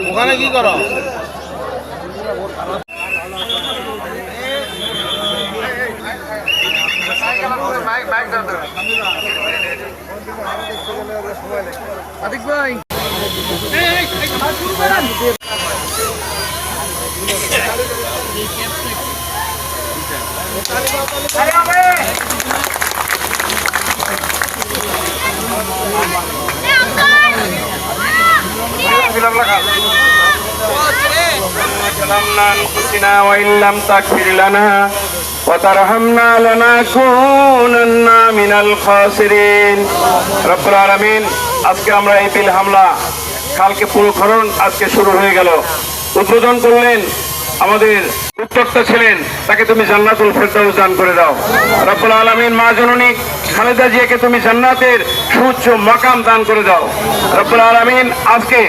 ওখানে কি করো? আদিক ভাই ظلمنا أنفسنا وإن لم تغفر لنا وترحمنا لنكونن من الخاسرين رب العالمين আজকে আমরা এই বিল হামলা কালকে পুরোখরণ আজকে শুরু হয়ে গেল। উদ্বোধন করলেন আমাদের উদ্যোক্তা ছিলেন, তাকে তুমি জান্নাতুল ফেরদাউস দান করে দাও। রব্বুল আলামিন মা জননী খালেদা জিয়াকে তুমি জান্নাতের সুউচ্চ মাকাম দান করে দাও। রব্বুল আলামিন আজকে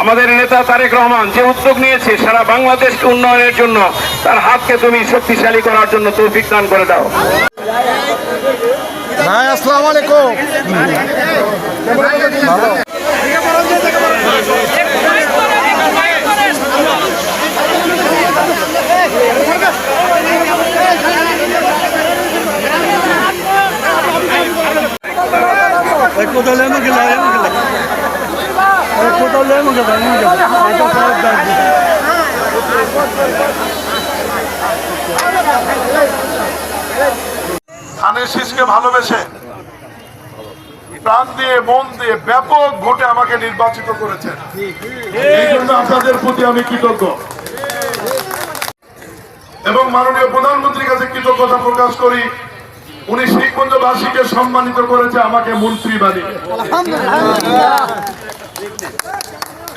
আমাদের নেতা তারেক রহমান যে উদ্যোগ নিয়েছে সারা বাংলাদেশকে উন্নয়নের জন্য, তার হাতকে তুমি শক্তিশালী করার জন্য তৌফিক দান করে দাও। ভাই আসসালামু আলাইকুম। ধানের শীষকে ভালোবেসে প্রাণ দিয়ে মন দিয়ে ব্যাপক ভোটে আমাকে নির্বাচিত করেছেন, এই জন্য আপনাদের প্রতি আমি কৃতজ্ঞ এবং মাননীয় প্রধানমন্ত্রীর কাছে কৃতজ্ঞতা প্রকাশ করি। উনি শিখগঞ্জবাসীকে সম্মানিত করেছে আমাকে মন্ত্রী বানিয়ে।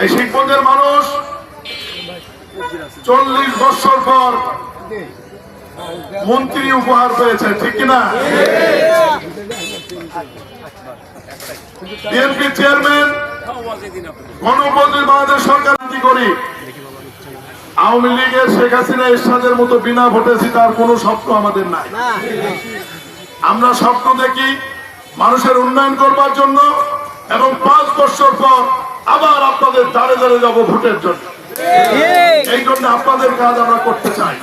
এই শিখগঞ্জের মানুষ 40 বছর পর মন্ত্রী উপহার পেয়েছে, ঠিক কিনা? বিএনপি চেয়ারম্যান গণপ্রজাতন্ত্রী বাংলাদেশ সরকার করি, আওয়ামী লীগের শেখ হাসিনা এরশাদের মতো বিনা ভোটে জিতার কোনো স্বপ্ন আমাদের নাই। আমরা স্বপ্ন দেখি মানুষের উন্নয়ন করবার জন্য এবং 5 বছর পর আবার আপনাদের দাঁড়ে দাঁড়ে যাব ভোটের জন্য। এই জন্য আপনাদের কাজ আমরা করতে চাই।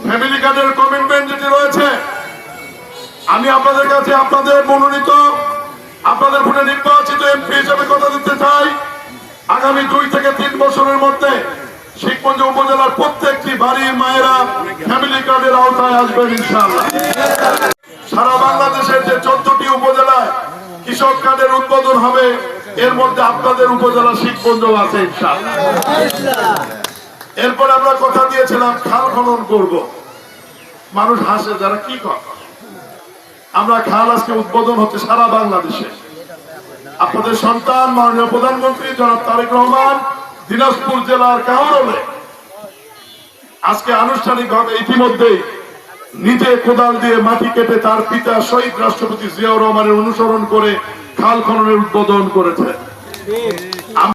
ফ্যামিলি কার্ডের কমিটমেন্ট যেটি রয়েছে, আমি আপনাদের কাছে আপনাদের মনোনীত আপনাদের ভোটে নির্বাচিত এমপি হিসেবে কথা দিতে চাই। আগামী 2 থেকে 3 বছরের মধ্যে শিখগঞ্জ উপজেলার প্রত্যেকটি বাড়ির মায়েরা ফ্যামিলি কার্ডের আওতায় আসবেন ইনশাআল্লাহ। সারা বাংলাদেশের যে 14টি উপজেলায় কৃষক কার্ডের উদ্বোধন হবে, এর মধ্যে আপনাদের উপজেলা শিখগঞ্জ আছে ইনশাআল্লাহ। এরপর আমরা কথা দিয়েছিলাম খাল খনন করব, মানুষ হাসে, যারা কি করে। আমরা খাল আজকে উদ্বোধন হচ্ছে সারা বাংলাদেশে। আপনাদের সন্তান মাননীয় প্রধানমন্ত্রী জনাব তারেক রহমান দিনাজপুর জেলার কাউরলে আজকে আনুষ্ঠানিকভাবে ইতিমধ্যেই নিজে কোদাল দিয়ে মাটি কেটে তার পিতা শহীদ রাষ্ট্রপতি জিয়াউর রহমানের অনুসরণ করে খাল খননের উদ্বোধন করেছে।